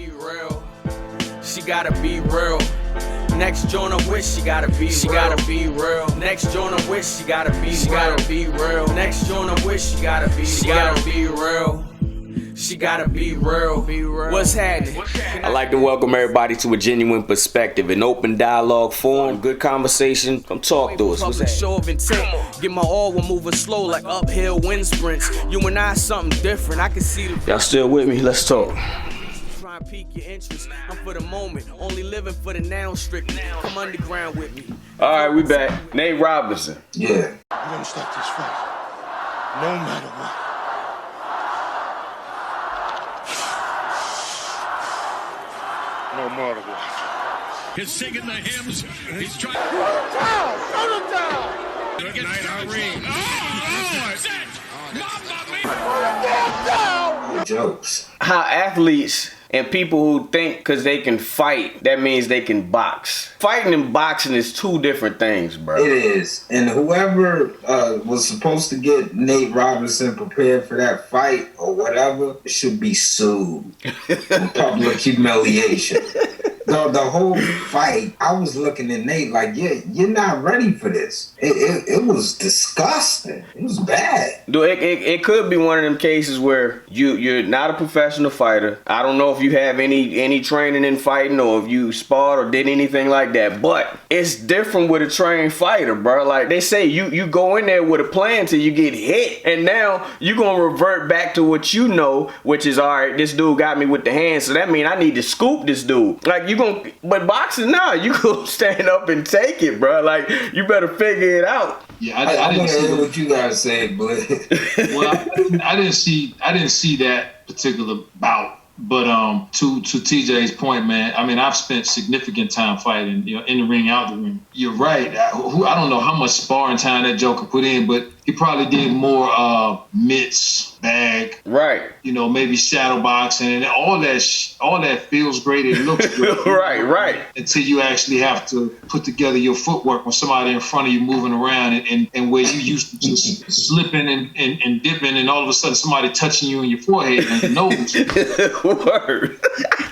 be real. She gotta be real. Next joint I wish she gotta be real. She gotta be real. Next joint I wish she gotta be real. She gotta be real. Next joint I wish she gotta be real. She gotta be real. She gotta be real. What's happening? I'd like to welcome everybody to a Geniune Perspective, an open dialogue forum, good conversation. Come talk to us. What's that? Show of intent. Get my all, we're moving slow like uphill wind sprints. You and I, something different. I can see the. Y'all still with me? Let's talk. Try and pique your interest. I'm for the moment, only living for the now strictly. Come underground with me. All right, we back. Nate Robinson. Yeah. We're gonna stop this fight, no matter what. No matter what. He's singing the hymns. He's trying. Shut it down! Look at that ring. Jokes. How athletes and people who think because they can fight, that means they can box. Fighting and boxing is two different things, bro. It is. And whoever was supposed to get Nate Robinson prepared for that fight or whatever should be sued for public humiliation. The whole fight, I was looking at Nate like, yeah, you're not ready for this. It was disgusting. It was bad. Dude, it could be one of them cases where you're not a professional fighter. I don't know if you have any training in fighting or if you sparred or did anything like that. But it's different with a trained fighter, bro. Like they say, you go in there with a plan till you get hit. And now you're going to revert back to what you know, which is, all right, this dude got me with the hands. So that means I need to scoop this dude. Like but boxing now, you go stand up and take it, bro. Like you better figure it out. Yeah, I didn't see what you guys said, but well, I didn't see that particular bout. But to TJ's point, man, I mean, I've spent significant time fighting, in the ring, out the ring. You're right. I don't know how much sparring time that Joker put in, but he probably did more mitts, bag, right? Maybe shadow boxing, and all that feels great. It looks good, right. Until you actually have to put together your footwork when somebody in front of you moving around, and where you used to just slipping and dipping, and all of a sudden somebody touching you in your forehead and your nose. Word.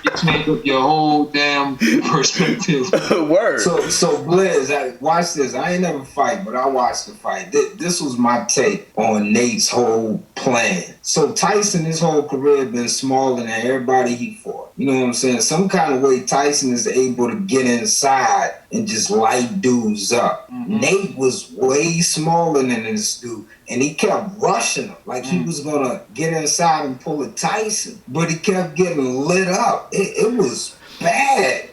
You change up your whole damn perspective. Word. So Blizz, watch this. I ain't never fight, but I watched the fight. This was my take on Nate's whole plan. So Tyson, his whole career, been smaller than everybody he fought. You know what I'm saying? Some kind of way Tyson is able to get inside and just light dudes up. Mm-hmm. Nate was way smaller than this dude, and he kept rushing him like he was gonna get inside and pull a Tyson, but he kept getting lit up. It was bad.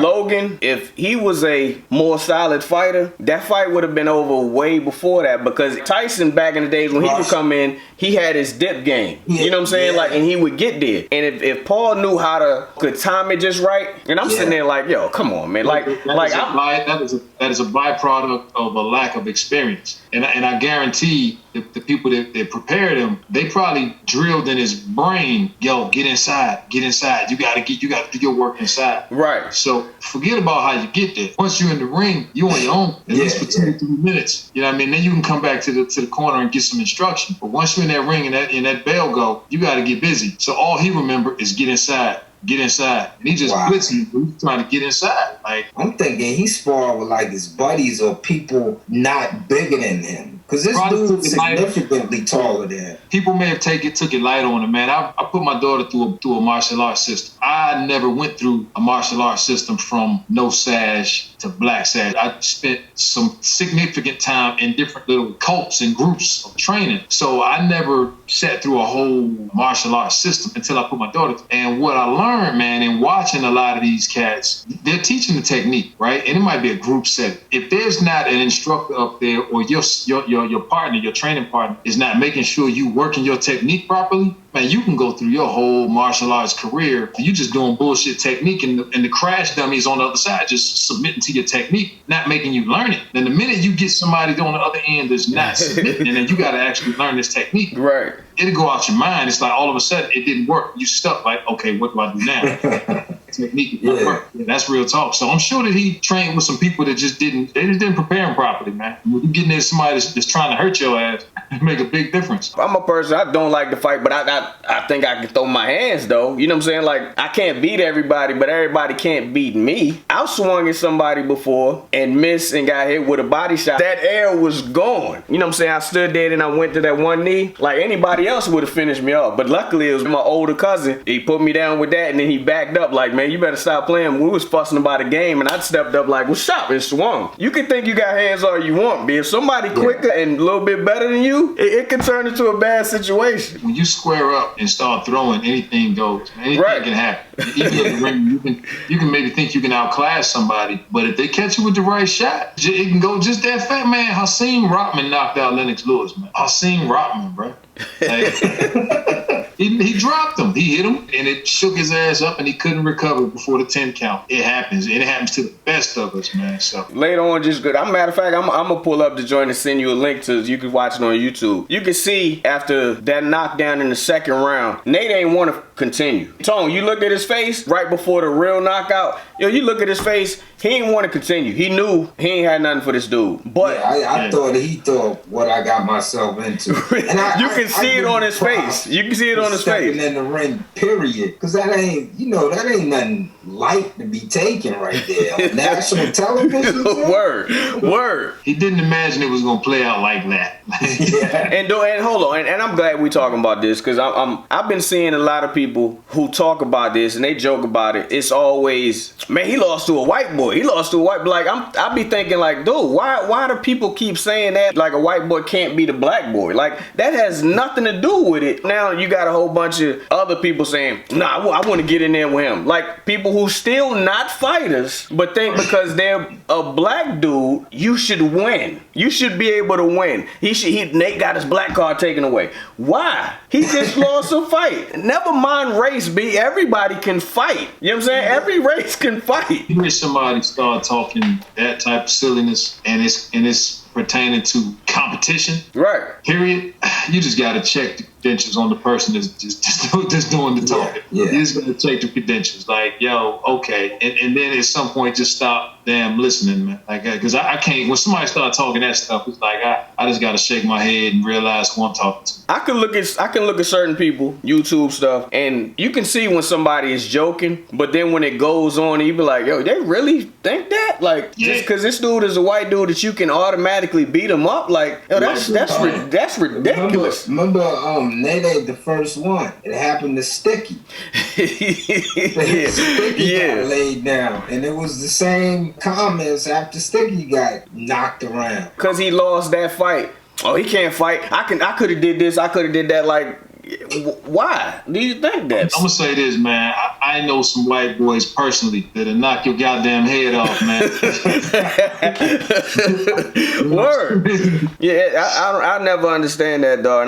Logan, if he was a more solid fighter, that fight would have been over way before that, because Tyson back in the days when he would come in, he had his dip game. You know what I'm saying? Like, and he would get there. And if Paul knew how to could time it just right, and I'm sitting there like, yo, come on, man. That is a byproduct of a lack of experience. And I guarantee the people that prepared him, they probably drilled in his brain, yo, get inside. You gotta do your work inside. Right. So forget about how you get there. Once you're in the ring, you're on your own, at least for 2 to 3 minutes. You know what I mean? Then you can come back to the corner and get some instruction. But once you're in that ring and that bell go, you got to get busy. So all he remembered is get inside. And he just blitzing. He's trying to get inside. Like, I'm thinking he sparred with like his buddies or people not bigger than him. Because this dude's significantly taller than him. People may have took it light on him, man. I put my daughter through a martial arts system. I never went through a martial arts system from no sash to black sash. I spent some significant time in different little cults and groups of training. So I never sat through a whole martial arts system until I put my daughter through. And what I learned, man, in watching a lot of these cats, they're teaching the technique, right? And it might be a group setting. If there's not an instructor up there, or your partner, your training partner, is not making sure you working your technique properly, man, you can go through your whole martial arts career. You just doing bullshit technique, and the crash dummies on the other side just submitting to your technique, not making you learn it. Then the minute you get somebody on the other end that's not submitting, and then you got to actually learn this technique, right? It'll go out your mind. It's like all of a sudden it didn't work. You stuck. Like, okay, what do I do now? Technique didn't work. Yeah, that's real talk. So I'm sure that he trained with some people that just didn't prepare him properly, man. When you getting there, somebody that's trying to hurt your ass, make a big difference. I'm a person, I don't like to fight, but I think I can throw my hands though. You know what I'm saying? Like, I can't beat everybody, but everybody can't beat me. I've swung at somebody before and missed and got hit with a body shot. That air was gone. You know what I'm saying? I stood there and I went to that one knee. Like, anybody else would have finished me off. But luckily it was my older cousin. He put me down with that and then he backed up like, man, you better stop playing. We was fussing about a game and I stepped up like, what's up? And swung. You can think you got hands all you want, but if somebody quicker and a little bit better than you, it can turn into a bad situation. When you square up and start throwing, anything goes. Anything can happen. Even in the ring, you can maybe think you can outclass somebody, but if they catch you with the right shot, it can go just that fast. Man, Hakeem Rockman knocked out Lennox Lewis, man. Hakeem Rockman, bro. Like, he dropped him. He hit him, and it shook his ass up, and he couldn't recover before the 10 count. It happens. It happens to the best of us, man. So later on, just good. Matter of fact, I'm gonna pull up the joint and send you a link to. You can watch it on YouTube. You can see after that knockdown in the second round, Nate ain't want to continue. Tone, you looked at his face right before the real knockout. Yo, you look at his face. He ain't want to continue. He knew he ain't had nothing for this dude. But I thought he thought what I got myself into. And you can see it on his face. You can see it on his face. In the ring, period. Because that ain't nothing light to be taken right there on national television. Word. He didn't imagine it was gonna play out like that. Yeah. And hold on, and I'm glad we talking about this because I've been seeing a lot of people who talk about this and they joke about it. It's always, man, he lost to a white boy. He lost to a white boy. Like I be thinking like, dude, why do people keep saying that? Like a white boy can't beat a black boy. Like that has nothing to do with it. Now you got a whole bunch of other people saying, nah, I want to get in there with him. Like people who still not fighters, but think because they're a black dude, you should win. You should be able to win. Nate got his black card taken away. Why? He just lost a fight. Never mind race, B. Everybody can fight. You know what I'm saying? Every race can fight. You hear somebody start talking that type of silliness and it's pertaining to competition, right? Period. You just got to check the credentials on the person that's just doing the talking. Yeah. You just got to check the credentials. Like, yo, okay, and then at some point just stop damn listening, man. Like, because I can't. When somebody start talking that stuff, it's like I just got to shake my head and realize who I'm talking to. I can look at certain people, YouTube stuff, and you can see when somebody is joking, but then when it goes on, you be like, yo, they really think that? Like, just because this dude is a white dude that you can automatically beat him up, like, yo, that's ridiculous. Remember, Nate ain't the first one. It happened to Sticky. Sticky got laid down, and it was the same comments after Sticky got knocked around because he lost that fight. Oh, he can't fight. I could have did this. I could have did that. Like, why do you think that? I'm gonna say this, man. I know some white boys personally that'll knock your goddamn head off, man. Word. Yeah, I never understand that, dog.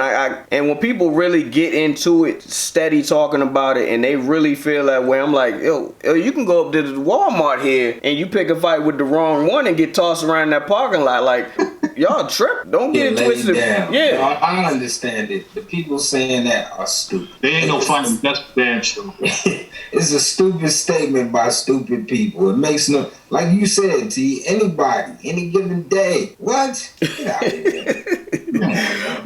And when people really get into it, steady talking about it, and they really feel that way, I'm like, yo, you can go up to the Walmart here and you pick a fight with the wrong one and get tossed around that parking lot, like. Y'all trip. Don't get it twisted. Yeah. I understand it. The people saying that are stupid. They ain't no fighting. That's damn true. It's a stupid statement by stupid people. It makes no, like you said, T, anybody, any given day. What? Get out of here.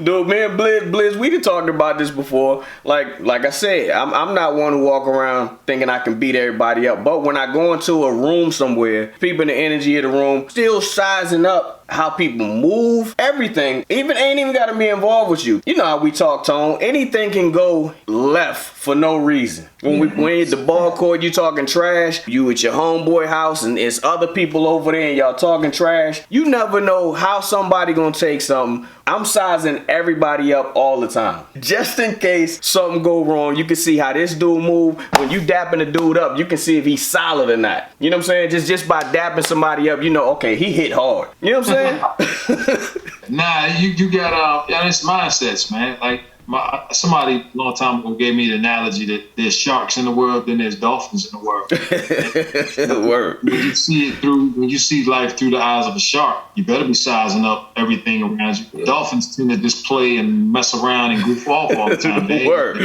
Dude, man, Blizz, we done talked about this before. Like I said, I'm not one who walk around thinking I can beat everybody up. But when I go into a room somewhere, people in the energy of the room still sizing up how people move, everything. Ain't even got to be involved with you. You know how we talk, Tone. Anything can go left for no reason. When we at the ball court, you talking trash. You at your homeboy house and it's other people over there and y'all talking trash. You never know how somebody gonna take something. I'm sizing everybody up all the time. Just in case something go wrong, you can see how this dude move. When you dapping the dude up, you can see if he's solid or not. You know what I'm saying? Just by dapping somebody up, you know, okay, he hit hard. You know what I'm saying? Nah, you got it's mindsets, man. Like Somebody a long time ago gave me the analogy that there's sharks in the world, then there's dolphins in the world. Word. When you see life through the eyes of a shark, you better be sizing up everything around you. Yeah. Dolphins tend to just play and mess around and goof off all the time. Word.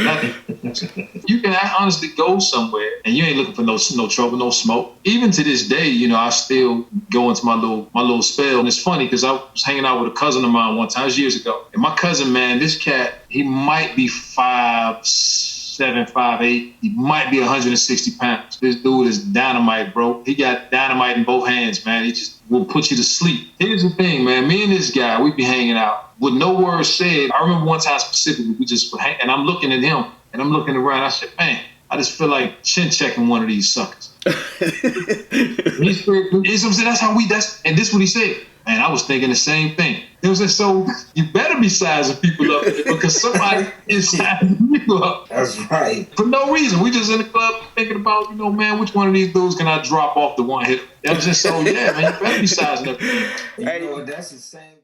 You can honestly go somewhere and you ain't looking for no trouble, no smoke. Even to this day, you know, I still go into my little spell. And it's funny because I was hanging out with a cousin of mine one time, it was years ago. And my cousin, man, this cat, he might be 5'7", 5'8". He might be 160 pounds. This dude is dynamite, bro. He got dynamite in both hands, man. He just will put you to sleep. Here's the thing, man. Me and this guy, we be hanging out with no words said. I remember one time specifically, we just would hang, and I'm looking at him, and I'm looking around. I said, man, I just feel like chin checking one of these suckers. He said, and this is what he said. And I was thinking the same thing. It was just, so you better be sizing people up because somebody is sizing people up. That's right. For no reason. We just in the club thinking about, you know, man, which one of these dudes can I drop off the one hit? That was just so, yeah, man, you better be sizing up. You know, that's the same.